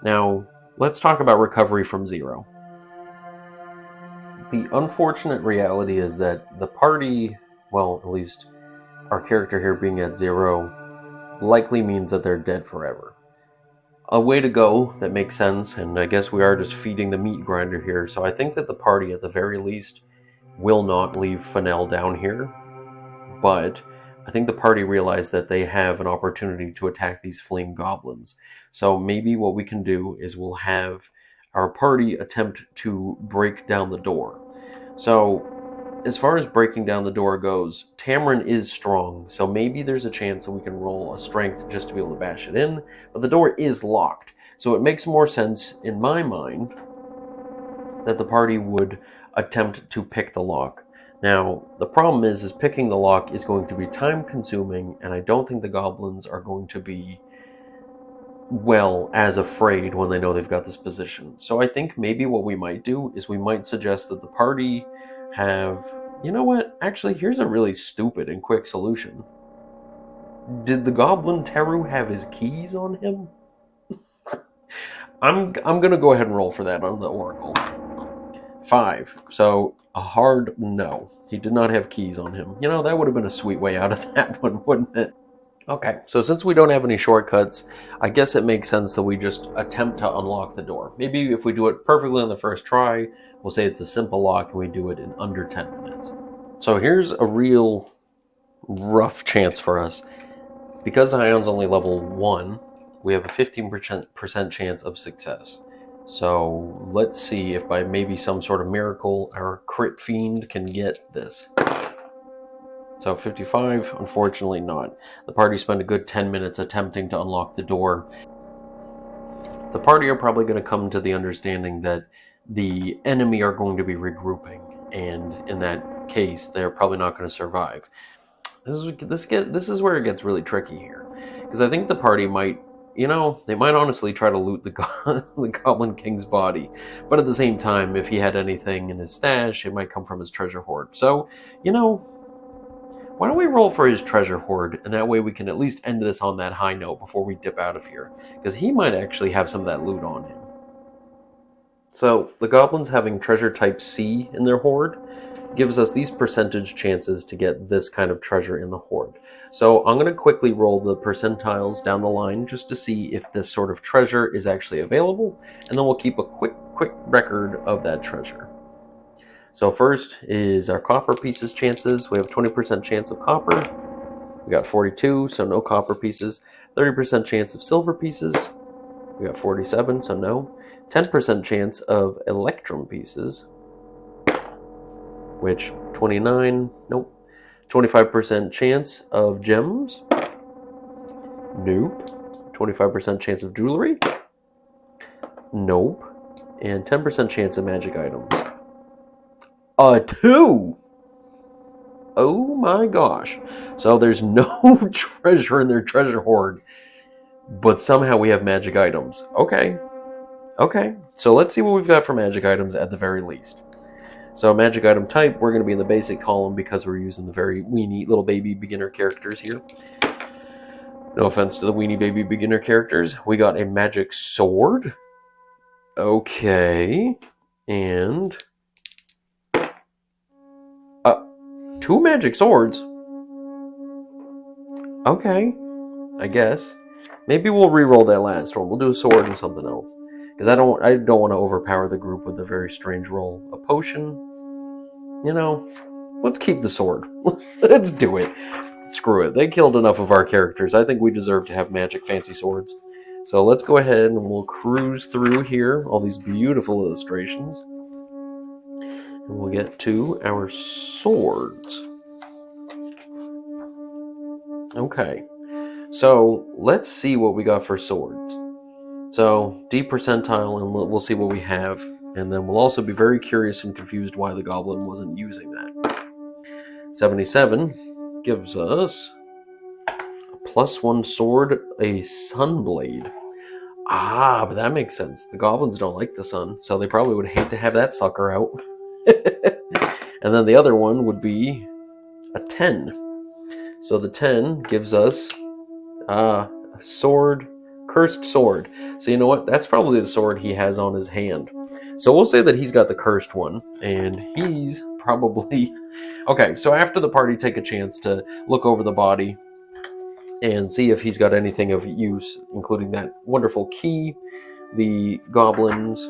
Now, let's talk about recovery from 0. The unfortunate reality is that the party, well, at least our character here being at 0, likely means that they're dead forever. A way to go that makes sense, and I guess we are just feeding the meat grinder here, so I think that the party, at the very least, will not leave Fennel down here, but I think the party realized that they have an opportunity to attack these fleeing goblins. So maybe what we can do is we'll have our party attempt to break down the door. So, as far as breaking down the door goes, Tamron is strong, so maybe there's a chance that we can roll a strength just to be able to bash it in, but the door is locked. So it makes more sense, in my mind, that the party would attempt to pick the lock. Now, the problem is picking the lock is going to be time-consuming, and I don't think the goblins are going to be as afraid when they know they've got this position. So I think maybe what we might do is we might suggest that the party have... You know what? Actually, here's a really stupid and quick solution. Did the goblin Teru have his keys on him? I'm going to go ahead and roll for that on the Oracle. 5. So, a hard no. He did not have keys on him. That would have been a sweet way out of that one, wouldn't it? Okay, so since we don't have any shortcuts, I guess it makes sense that we just attempt to unlock the door. Maybe if we do it perfectly on the first try, we'll say it's a simple lock and we do it in under 10 minutes. So here's a real rough chance for us. Because Zion's only level 1, we have a 15% chance of success. So let's see if by maybe some sort of miracle our crit fiend can get this. So 55, unfortunately not. The party spent a good 10 minutes attempting to unlock the door. The party are probably going to come to the understanding that the enemy are going to be regrouping, and in that case, they're probably not going to survive. This is where it gets really tricky here, because I think the party might, they might honestly try to loot the Goblin King's body, but at the same time, if he had anything in his stash, it might come from his treasure hoard. So, why don't we roll for his treasure hoard, and that way we can at least end this on that high note before we dip out of here, because he might actually have some of that loot on him. So, the goblins having treasure type C in their hoard gives us these percentage chances to get this kind of treasure in the hoard. So I'm going to quickly roll the percentiles down the line just to see if this sort of treasure is actually available, and then we'll keep a quick record of that treasure. So first is our copper pieces chances. We have 20% chance of copper. We got 42, so no copper pieces. 30% chance of silver pieces. We got 47, so no. 10% chance of electrum pieces, which 29, nope. 25% chance of gems. Nope. 25% chance of jewelry. Nope. And 10% chance of magic items. 2! Oh my gosh. So there's no treasure in their treasure hoard, but somehow we have magic items. Okay. So let's see what we've got for magic items at the very least. So magic item type, we're going to be in the basic column because we're using the very weenie little baby beginner characters here. No offense to the weenie baby beginner characters. We got a magic sword. Okay. And 2 magic swords. Okay, I guess. Maybe we'll re-roll that last one. We'll do a sword and something else. Because I don't want to overpower the group with a very strange roll. A potion? You know, let's keep the sword. Let's do it. Screw it. They killed enough of our characters. I think we deserve to have magic fancy swords. So let's go ahead and we'll cruise through here. All these beautiful illustrations. And we'll get to our swords. Okay. So let's see what we got for swords. So D percentile, and we'll see what we have. And then we'll also be very curious and confused why the goblin wasn't using that. 77 gives us a +1 sword, a sunblade. But that makes sense. The goblins don't like the sun, so they probably would hate to have that sucker out. And then the other one would be a 10. So the 10 gives us a sword, cursed sword. So you know what? That's probably the sword he has on his hand. So we'll say that he's got the cursed one, and he's probably... Okay, so after the party, take a chance to look over the body and see if he's got anything of use, including that wonderful key, the goblins.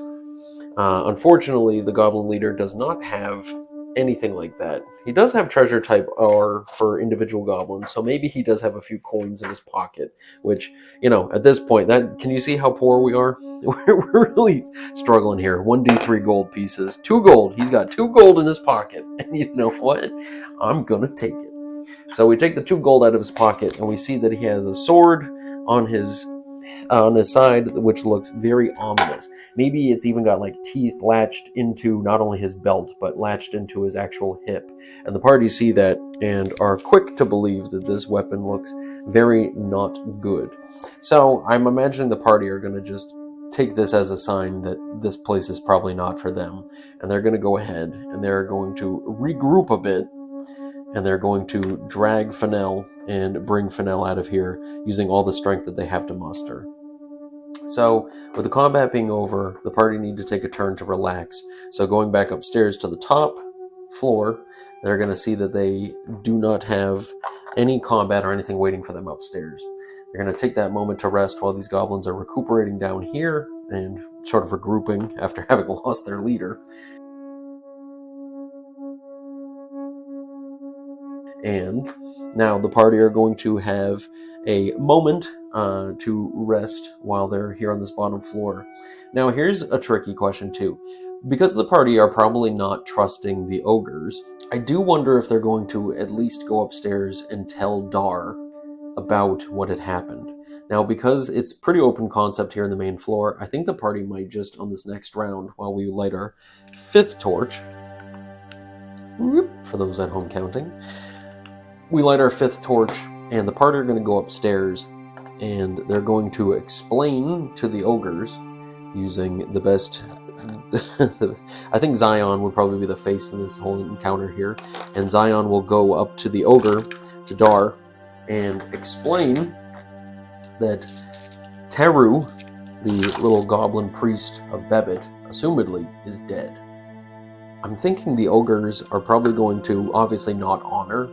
Unfortunately, the goblin leader does not have anything like that. He does have treasure type R for individual goblins, so maybe he does have a few coins in his pocket, which, you know, at this point, that can you see how poor we are? We're really struggling here. 1d3 gold pieces. 2 gold. He's got 2 gold in his pocket. And you know what? I'm gonna take it. So we take the 2 gold out of his pocket, and we see that he has a sword on his side, which looks very ominous. Maybe it's even got like teeth latched into not only his belt, but latched into his actual hip. And the party see that and are quick to believe that this weapon looks very not good. So I'm imagining the party are going to just take this as a sign that this place is probably not for them. And they're going to go ahead and they're going to regroup a bit. And they're going to drag Fennel and bring Fennel out of here using all the strength that they have to muster. So, with the combat being over, the party need to take a turn to relax. So going back upstairs to the top floor, they're going to see that they do not have any combat or anything waiting for them upstairs. They're going to take that moment to rest while these goblins are recuperating down here and sort of regrouping after having lost their leader. And now the party are going to have a moment to rest while they're here on this bottom floor. Now here's a tricky question too. Because the party are probably not trusting the ogres, I do wonder if they're going to at least go upstairs and tell Dar about what had happened. Now, because it's pretty open concept here in the main floor, I think the party might just, on this next round, while we light our 5th torch, for those at home counting, we light our 5th torch, and the party are going to go upstairs, and they're going to explain to the ogres, using the best... I think Zion would probably be the face in this whole encounter here, and Zion will go up to the ogre, to Dar, and explain that Teru, the little goblin priest of Bebit, assumedly is dead. I'm thinking the ogres are probably going to obviously not honor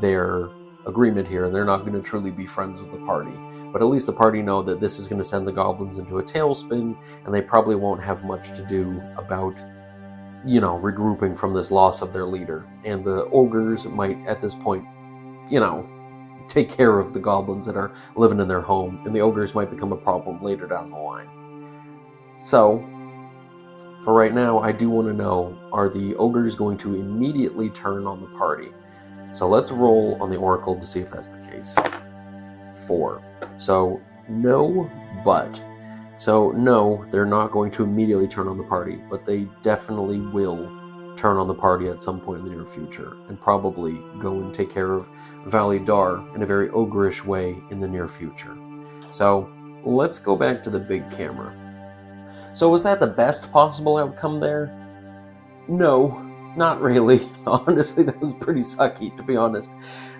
their agreement here, and they're not going to truly be friends with the party. But at least the party know that this is going to send the goblins into a tailspin, and they probably won't have much to do about, you know, regrouping from this loss of their leader. And the ogres might, at this point, you know, take care of the goblins that are living in their home, and the ogres might become a problem later down the line. So, for right now, I do want to know, are the ogres going to immediately turn on the party? So let's roll on the oracle to see if that's the case. 4. So no, but. So no, they're not going to immediately turn on the party, but they definitely will turn on the party at some point in the near future, and probably go and take care of Valley Dar in a very ogreish way in the near future. So let's go back to the big camera. So was that the best possible outcome there? No, not really. Honestly, that was pretty sucky, to be honest.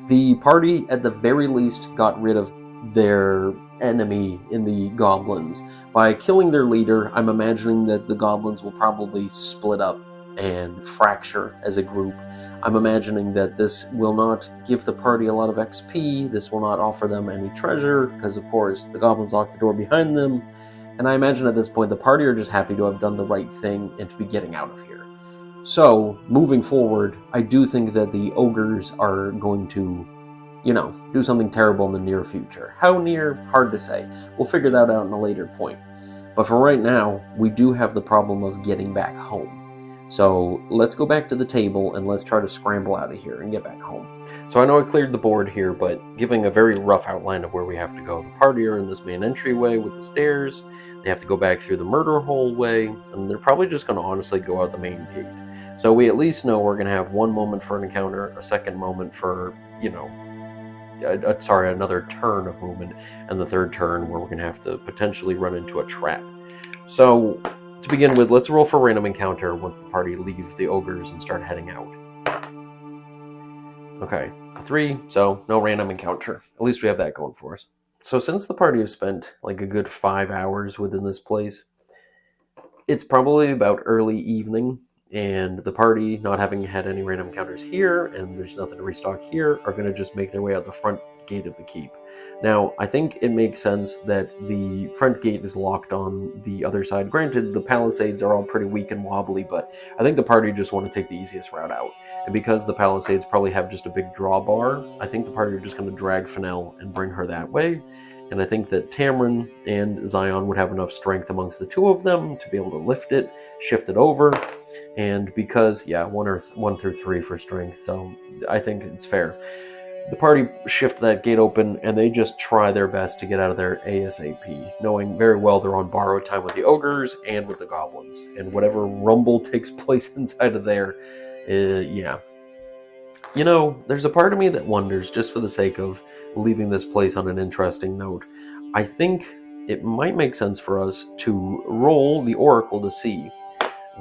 The party, at the very least, got rid of their enemy in the goblins. By killing their leader, I'm imagining that the goblins will probably split up and fracture as a group. I'm imagining that this will not give the party a lot of XP, this will not offer them any treasure, because of course the goblins locked the door behind them, and I imagine at this point the party are just happy to have done the right thing and to be getting out of here. So, moving forward, I do think that the ogres are going to, do something terrible in the near future. How near? Hard to say. We'll figure that out in a later point. But for right now, we do have the problem of getting back home. So let's go back to the table and let's try to scramble out of here and get back home. So I know I cleared the board here, but giving a very rough outline of where we have to go. The party are in this main entryway with the stairs. They have to go back through the murder hallway, and they're probably just going to honestly go out the main gate. So we at least know we're going to have one moment for an encounter, a second moment for, another turn of movement, and the third turn where we're going to have to potentially run into a trap. So, to begin with, let's roll for random encounter once the party leave the ogres and start heading out. Okay, 3, so no random encounter. At least we have that going for us. So since the party has spent like a good 5 hours within this place, it's probably about early evening, and the party, not having had any random encounters here, and there's nothing to restock here, are going to just make their way out the front gate of the keep. Now, I think it makes sense that the front gate is locked on the other side. Granted, the palisades are all pretty weak and wobbly, but I think the party just want to take the easiest route out. And because the palisades probably have just a big drawbar, I think the party are just going to drag Fennel and bring her that way. And I think that Tamron and Zion would have enough strength amongst the two of them to be able to lift it, shift it over, and because, 1 through 3 for strength, so I think it's fair. The party shift that gate open, and they just try their best to get out of there ASAP, knowing very well they're on borrowed time with the ogres and with the goblins, and whatever rumble takes place inside of there, there's a part of me that wonders, just for the sake of leaving this place on an interesting note, I think it might make sense for us to roll the oracle to see,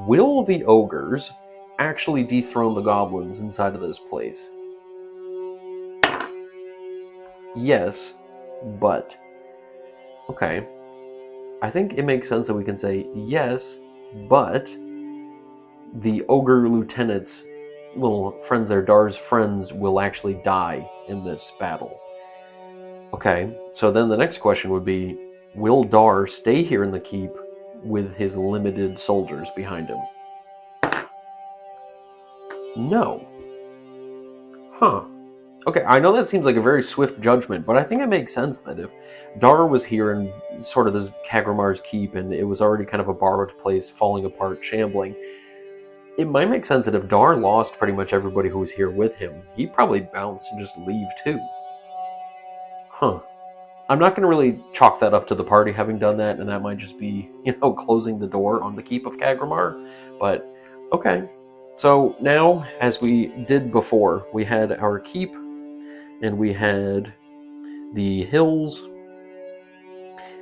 will the ogres actually dethrone the goblins inside of this place? Yes, but okay. I think it makes sense that we can say yes, but the ogre lieutenants, friends there, Dar's friends, will actually die in this battle. Okay, so then the next question would be, will Dar stay here in the keep with his limited soldiers behind him? No. Huh. Okay, I know that seems like a very swift judgment, but I think it makes sense that if Dar was here in sort of this Kagrammar's keep and it was already kind of a borrowed place, falling apart, shambling, it might make sense that if Dar lost pretty much everybody who was here with him, he'd probably bounce and just leave too. Huh. I'm not going to really chalk that up to the party having done that, and that might just be, closing the door on the Keep of Kagrummar, but okay. So now, as we did before, we had our keep, and we had the hills,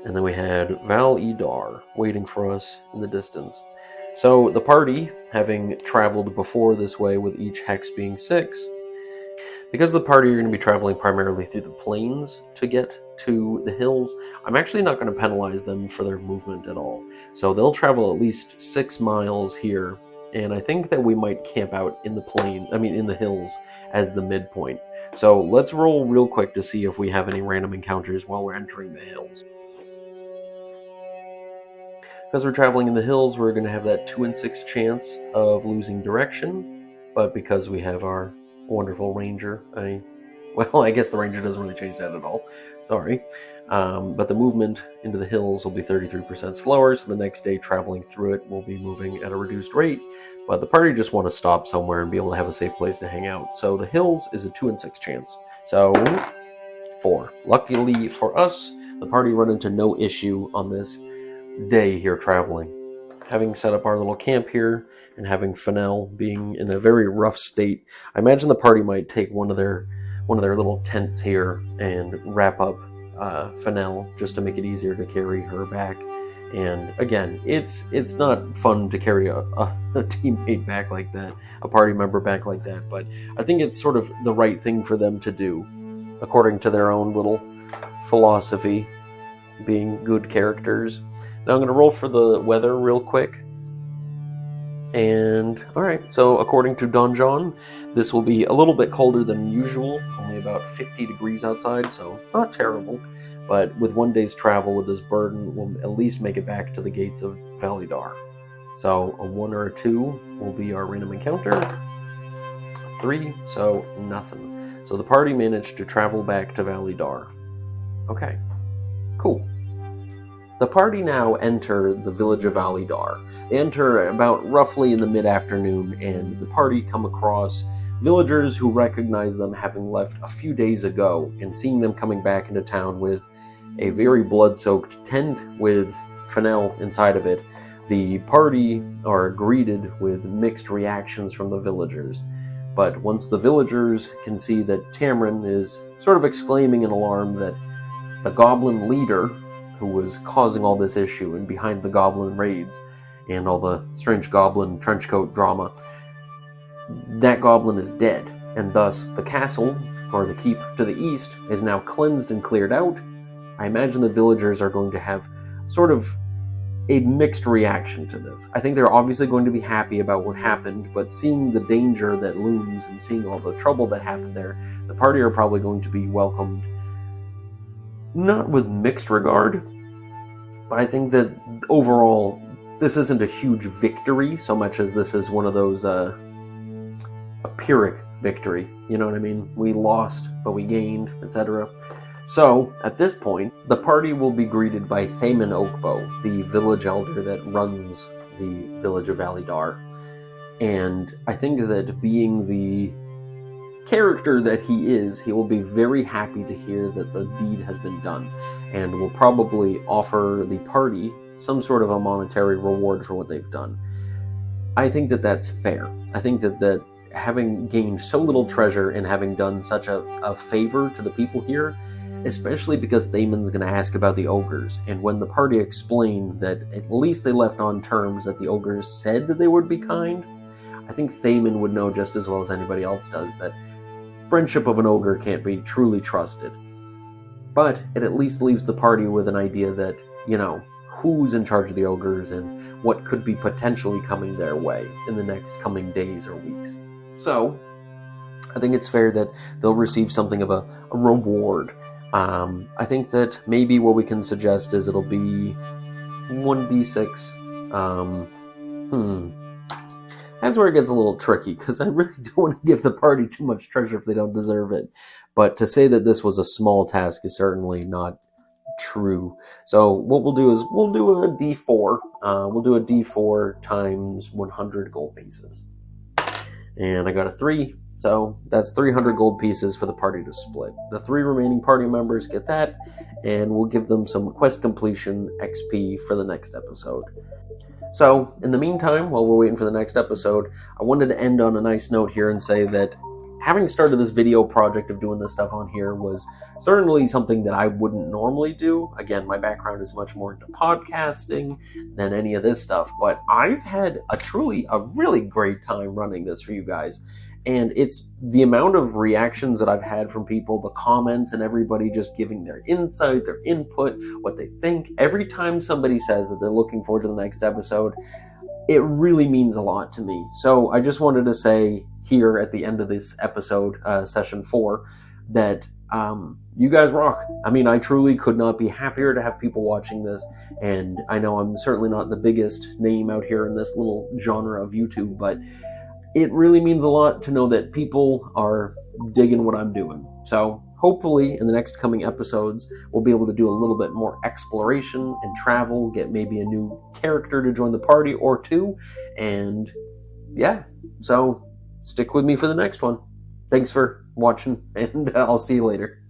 and then we had Val-Edar waiting for us in the distance. So the party, having traveled before this way with each hex being 6, because the party are going to be traveling primarily through the plains to get to the hills, I'm actually not going to penalize them for their movement at all. So they'll travel at least 6 miles here, and I think that we might camp out in the hills as the midpoint. So let's roll real quick to see if we have any random encounters while we're entering the hills. Because we're traveling in the hills, we're going to have that 2 in 6 chance of losing direction, but because we have our wonderful ranger, I Well, I guess the ranger doesn't really change that at all. Sorry. But the movement into the hills will be 33% slower, so the next day traveling through it will be moving at a reduced rate. But the party just want to stop somewhere and be able to have a safe place to hang out. So the hills is a 2 in 6 chance. So 4. Luckily for us, the party run into no issue on this day here traveling. Having set up our little camp here and having Fennel being in a very rough state, I imagine the party might take one of their little tents here and wrap up Fennel just to make it easier to carry her back. And again, it's not fun to carry a teammate back like that, a party member back like that, but I think it's sort of the right thing for them to do, according to their own little philosophy, being good characters. Now I'm going to roll for the weather real quick. And, alright, so according to Donjon, this will be a little bit colder than usual, only about 50 degrees outside, so not terrible. But with 1 day's travel with this burden, we'll at least make it back to the gates of Validar. So a 1 or a 2 will be our random encounter. 3, so nothing. So the party managed to travel back to Validar. Okay, cool. The party now enter the village of Validar. They enter about roughly in the mid-afternoon, and the party come across villagers who recognize them having left a few days ago, and seeing them coming back into town with a very blood-soaked tent with Fennel inside of it. The party are greeted with mixed reactions from the villagers. But once the villagers can see that Tamrin is sort of exclaiming in alarm that the goblin leader, who was causing all this issue and behind the goblin raids and all the strange goblin trenchcoat drama, that goblin is dead, and thus the castle, or the keep to the east, is now cleansed and cleared out. I imagine the villagers are going to have sort of a mixed reaction to this. I think they're obviously going to be happy about what happened, but seeing the danger that looms and seeing all the trouble that happened there, the party are probably going to be welcomed not with mixed regard, but I think that overall this isn't a huge victory so much as this is one of those a Pyrrhic victory. You know what I mean? We lost, but we gained, etc. So, at this point, the party will be greeted by Thaman Oakbow, the village elder that runs the village of Validar. And I think that being the character that he is, he will be very happy to hear that the deed has been done, and will probably offer the party some sort of a monetary reward for what they've done. I think that that's fair. I think that having gained so little treasure and having done such a favor to the people here, especially because Thaman's going to ask about the ogres, and when the party explained that at least they left on terms that the ogres said that they would be kind, I think Thaman would know just as well as anybody else does that friendship of an ogre can't be truly trusted. But it at least leaves the party with an idea that, you know, who's in charge of the ogres and what could be potentially coming their way in the next coming days or weeks. So, I think it's fair that they'll receive something of a reward. I think that maybe what we can suggest is it'll be 1d6. That's where it gets a little tricky, because I really don't want to give the party too much treasure if they don't deserve it. But to say that this was a small task is certainly not true. So what we'll do is we'll do a d4. We'll do a d4 times 100 gold pieces. And I got a 3. So that's 300 gold pieces for the party to split. The 3 remaining party members get that, and we'll give them some quest completion XP for the next episode. So, in the meantime, while we're waiting for the next episode, I wanted to end on a nice note here and say that having started this video project of doing this stuff on here was certainly something that I wouldn't normally do. Again, my background is much more into podcasting than any of this stuff, but I've had a really great time running this for you guys. And it's the amount of reactions that I've had from people, the comments, and everybody just giving their insight, their input, what they think. Every time somebody says that they're looking forward to the next episode, it really means a lot to me. So I just wanted to say here at the end of this episode, session 4, that you guys rock. I mean, I truly could not be happier to have people watching this, and I know I'm certainly not the biggest name out here in this little genre of YouTube, but it really means a lot to know that people are digging what I'm doing. So hopefully in the next coming episodes, we'll be able to do a little bit more exploration and travel, get maybe a new character to join the party or two, and yeah, so stick with me for the next one. Thanks for watching, and I'll see you later.